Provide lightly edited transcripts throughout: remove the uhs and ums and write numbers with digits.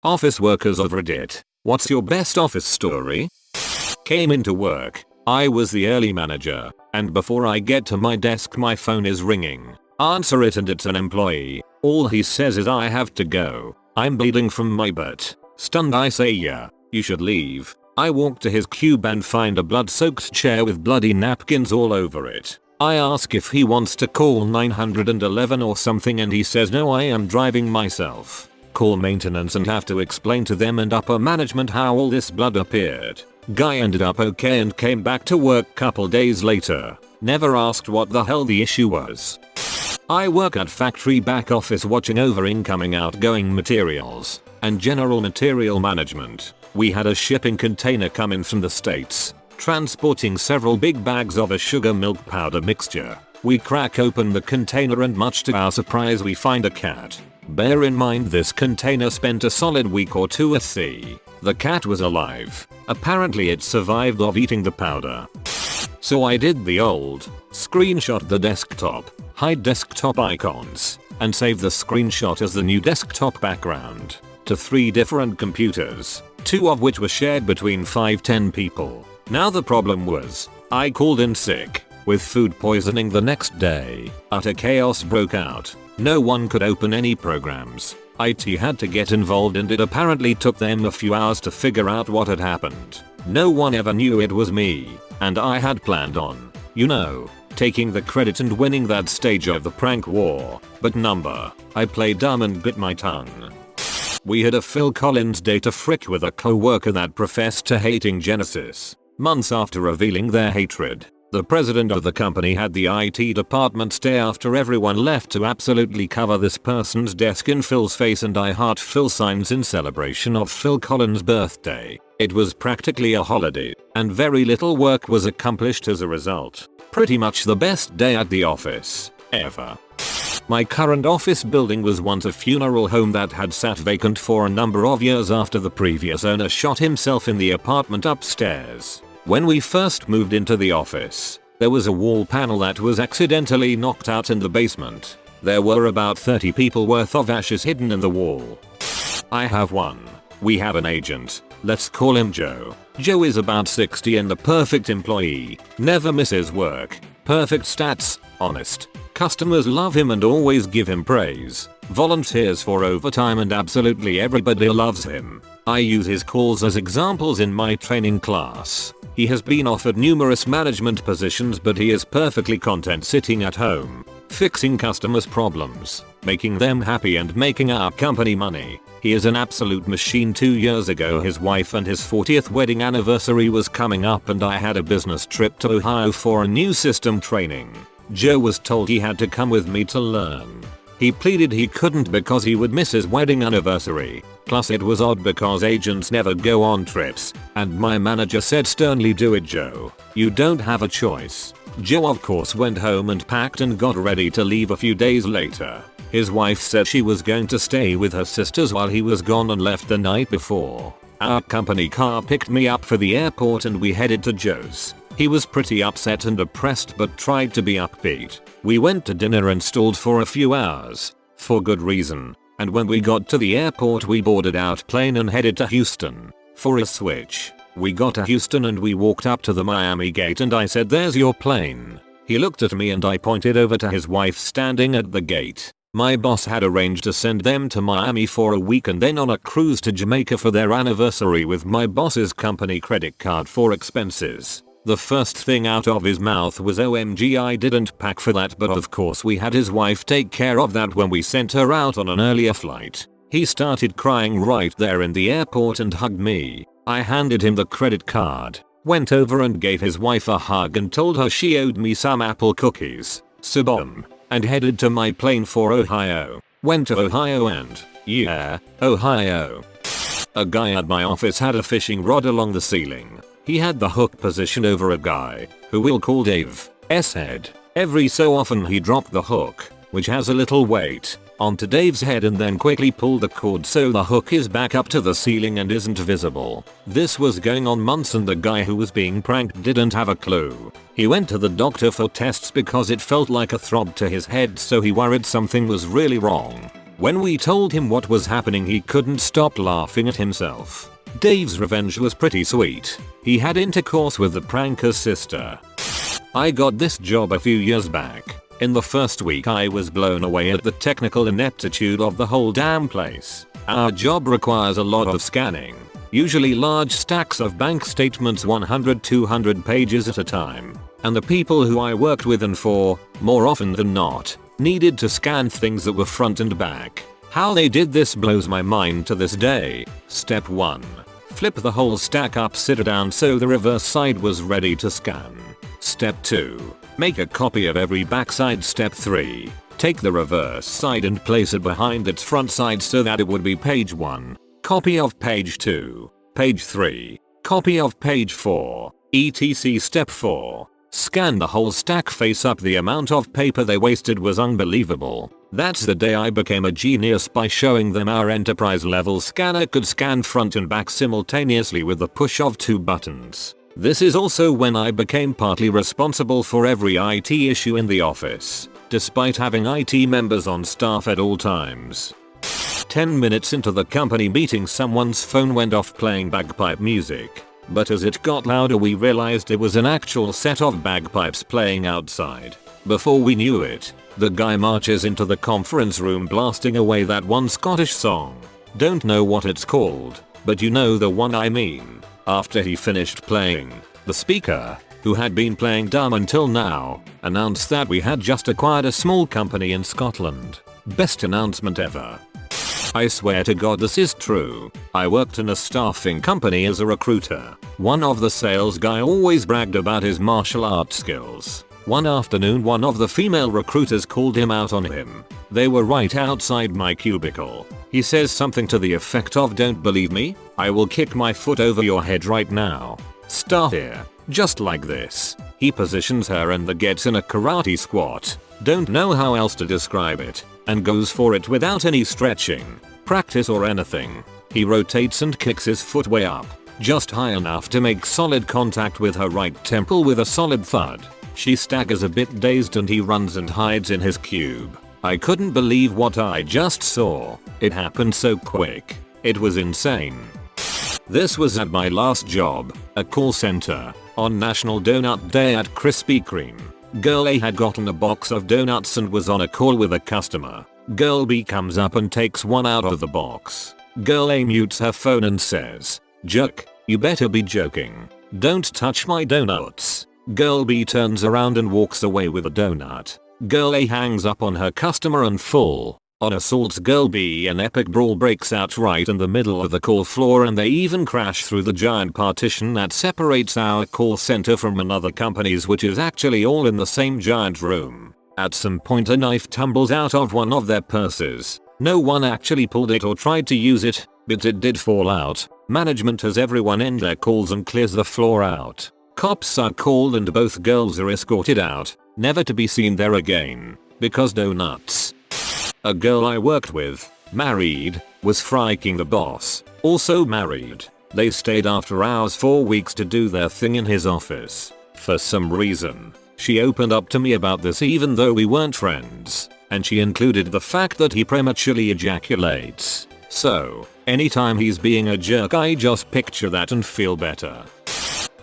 Office workers of Reddit, what's your best office story? Came into work. I was the early manager, and before I get to my desk my phone is ringing. Answer it and it's an employee. All he says is I have to go. I'm bleeding from my butt. Stunned I say yeah, you should leave. I walk to his cube and find a blood-soaked chair with bloody napkins all over it. I ask if he wants to call 911 or something and he says no, I am driving myself. Call maintenance and have to explain to them and upper management how all this blood appeared. Guy ended up okay and came back to work couple days later. Never asked what the hell the issue was. I work at factory back office watching over incoming outgoing materials and general material management. We had a shipping container come in from the States, transporting several big bags of a sugar milk powder mixture. We crack open the container and much to our surprise we find a cat. Bear in mind this container spent a solid week or two at sea. The cat was alive. Apparently it survived of eating the powder. So I did the old screenshot the desktop, hide desktop icons, and save the screenshot as the new desktop background to 3 different computers, 2 of which were shared between 5-10 people. Now the problem was, I called in sick with food poisoning the next day. Utter chaos broke out. No one could open any programs. IT had to get involved and it apparently took them a few hours to figure out what had happened. No one ever knew it was me, and I had planned on, taking the credit and winning that stage of the prank war. But I played dumb and bit my tongue. We had a Phil Collins data frick with a co-worker that professed to hating Genesis. Months after revealing their hatred, the president of the company had the IT department stay after everyone left to absolutely cover this person's desk in Phil's face and I heart Phil signs in celebration of Phil Collins' birthday. It was practically a holiday, and very little work was accomplished as a result. Pretty much the best day at the office ever. My current office building was once a funeral home that had sat vacant for a number of years after the previous owner shot himself in the apartment upstairs. When we first moved into the office, there was a wall panel that was accidentally knocked out in the basement. There were about 30 people worth of ashes hidden in the wall. I have one. We have an agent. Let's call him Joe. Joe is about 60 and the perfect employee. Never misses work. Perfect stats. Honest. Customers love him and always give him praise. Volunteers for overtime and absolutely everybody loves him. I use his calls as examples in my training class. He has been offered numerous management positions but he is perfectly content sitting at home, fixing customers' problems, making them happy and making our company money. He is an absolute machine. 2 years ago his wife and his 40th wedding anniversary was coming up and I had a business trip to Ohio for a new system training. Joe was told he had to come with me to learn. He pleaded he couldn't because he would miss his wedding anniversary. Plus it was odd because agents never go on trips, and my manager said sternly, do it Joe. You don't have a choice. Joe of course went home and packed and got ready to leave a few days later. His wife said she was going to stay with her sisters while he was gone and left the night before. Our company car picked me up for the airport and we headed to Joe's. He was pretty upset and depressed but tried to be upbeat. We went to dinner and stalled for a few hours, for good reason, and when we got to the airport we boarded out plane and headed to Houston. For a switch, we got to Houston and we walked up to the Miami gate and I said, there's your plane. He looked at me and I pointed over to his wife standing at the gate. My boss had arranged to send them to Miami for a week and then on a cruise to Jamaica for their anniversary with my boss's company credit card for expenses. The first thing out of his mouth was OMG, I didn't pack for that, but of course we had his wife take care of that when we sent her out on an earlier flight. He started crying right there in the airport and hugged me. I handed him the credit card, went over and gave his wife a hug and told her she owed me some apple cookies. So boom, and headed to my plane for Ohio. Went to Ohio and, yeah, Ohio. A guy at my office had a fishing rod along the ceiling. He had the hook positioned over a guy, who we'll call Dave's head. Every so often he dropped the hook, which has a little weight, onto Dave's head and then quickly pulled the cord so the hook is back up to the ceiling and isn't visible. This was going on months and the guy who was being pranked didn't have a clue. He went to the doctor for tests because it felt like a throb to his head, so he worried something was really wrong. When we told him what was happening, he couldn't stop laughing at himself. Dave's revenge was pretty sweet. He had intercourse with the pranker's sister. I got this job a few years back. In the first week I was blown away at the technical ineptitude of the whole damn place. Our job requires a lot of scanning. Usually large stacks of bank statements 100-200 pages at a time. And the people who I worked with and for, more often than not, needed to scan things that were front and back. How they did this blows my mind to this day. Step 1. Flip the whole stack upside down so the reverse side was ready to scan. Step 2. Make a copy of every backside. Step 3. Take the reverse side and place it behind its front side so that it would be page 1. Copy of page 2. Page 3. Copy of page 4. etc. Step 4. Scan the whole stack face up. The amount of paper they wasted was unbelievable. That's the day I became a genius by showing them our enterprise level scanner could scan front and back simultaneously with the push of 2 buttons. This is also when I became partly responsible for every IT issue in the office, despite having IT members on staff at all times. 10 minutes into the company meeting, someone's phone went off playing bagpipe music. But as it got louder we realized it was an actual set of bagpipes playing outside. Before we knew it, the guy marches into the conference room blasting away that one Scottish song. Don't know what it's called, but you know the one I mean. After he finished playing, the speaker, who had been playing dumb until now, announced that we had just acquired a small company in Scotland. Best announcement ever. I swear to God this is true. I worked in a staffing company as a recruiter. One of the sales guy always bragged about his martial arts skills. One afternoon one of the female recruiters called him out on him. They were right outside my cubicle. He says something to the effect of, "Don't believe me? I will kick my foot over your head right now. Start here." Just like this. He positions her and then gets in a karate squat. Don't know how else to describe it. And goes for it without any stretching, practice or anything. He rotates and kicks his foot way up, just high enough to make solid contact with her right temple with a solid thud. She staggers a bit dazed and he runs and hides in his cube. I couldn't believe what I just saw. It happened so quick. It was insane. This was at my last job, a call center, on National Donut Day at Krispy Kreme. Girl A had gotten a box of donuts and was on a call with a customer. Girl B comes up and takes one out of the box. Girl A mutes her phone and says, "Jerk, you better be joking. Don't touch my donuts." Girl B turns around and walks away with a donut. Girl A hangs up on her customer and full on assaults Girl B. An epic brawl breaks out right in the middle of the call floor and they even crash through the giant partition that separates our call center from another company's, which is actually all in the same giant room. At some point a knife tumbles out of one of their purses. No one actually pulled it or tried to use it, but it did fall out. Management has everyone end their calls and clears the floor out. Cops are called and both girls are escorted out, never to be seen there again, because donuts. A girl I worked with, married, was friking the boss, also married. They stayed after hours 4 weeks to do their thing in his office. For some reason, she opened up to me about this even though we weren't friends, and she included the fact that he prematurely ejaculates. So, anytime he's being a jerk I just picture that and feel better.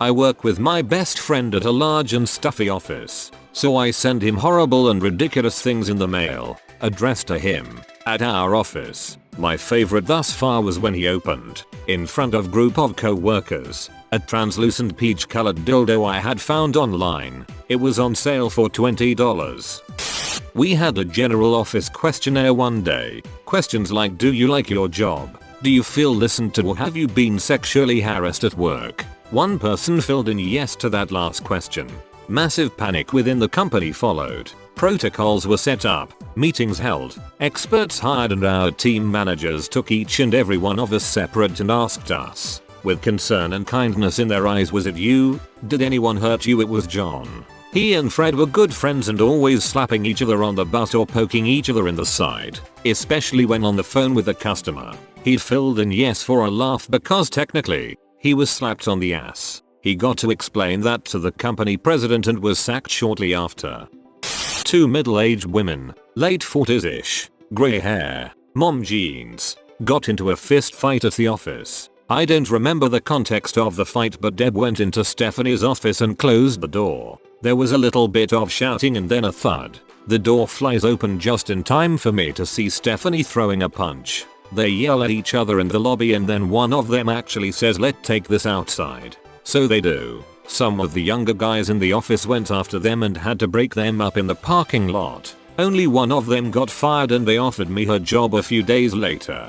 I work with my best friend at a large and stuffy office, so I send him horrible and ridiculous things in the mail, addressed to him, at our office. My favorite thus far was when he opened, in front of group of co-workers, a translucent peach colored dildo I had found online. It was on sale for $20. We had a general office questionnaire one day. Questions like, do you like your job? Do you feel listened to, or have you been sexually harassed at work? One person filled in yes to that last question. Massive panic within the company followed. Protocols were set up, meetings held, experts hired, and our team managers took each and every one of us separate and asked us, with concern and kindness in their eyes, was it you? Did anyone hurt you? It was John. He and Fred were good friends and always slapping each other on the butt or poking each other in the side, especially when on the phone with a customer. He filled in yes for a laugh because technically, he was slapped on the ass. He got to explain that to the company president and was sacked shortly after. Two middle-aged women, late 40s-ish, grey hair, Mom jeans. Got into a fist fight at the office. I don't remember the context of the fight, but Deb went into Stephanie's office and closed the door. There was a little bit of shouting and then a thud. The door flies open just in time for me to see Stephanie throwing a punch. They yell at each other in the lobby and then one of them actually says, "Let's take this outside." So they do. Some of the younger guys in the office went after them and had to break them up in the parking lot. Only one of them got fired and they offered me her job a few days later.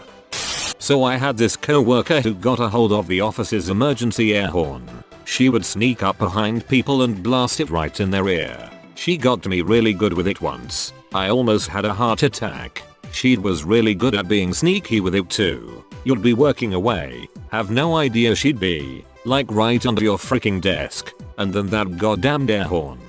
So I had this co-worker who got a hold of the office's emergency air horn. She would sneak up behind people and blast it right in their ear. She got me really good with it once. I almost had a heart attack. She was really good at being sneaky with it too. You'd be working away, have no idea she'd be, like right under your freaking desk, and then that goddamn air horn